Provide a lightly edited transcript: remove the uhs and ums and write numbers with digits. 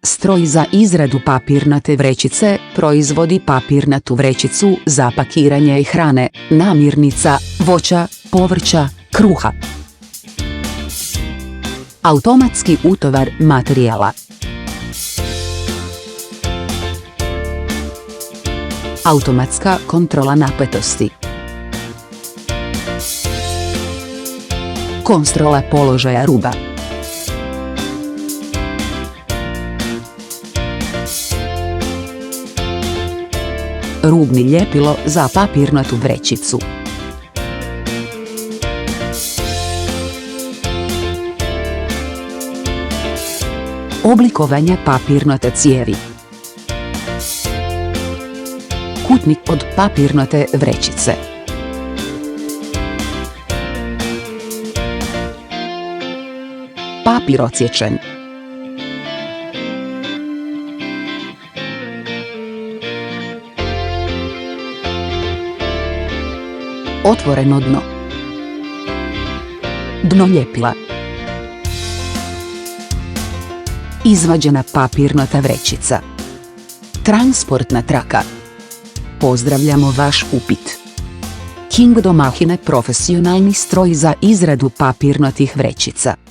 stroj za izradu papirnate vrećice, proizvodi papirnatu vrećicu za pakiranje hrane, namirnica, voća, povrća, kruha. Automatski utovar materijala. Automatska kontrola napetosti. Kontrola položaja ruba. Rubni ljepilo za papirnatu vrećicu. Oblikovanje papirnate cijevi. Kutnik od papirnate vrećice. Papir odsječen. Otvoreno dno. Dno ljepila. Izvađena papirnata vrećica. Transportna traka. Pozdravljamo vaš upit. Kingdom Machine profesionalni stroj za izradu papirnatih vrećica.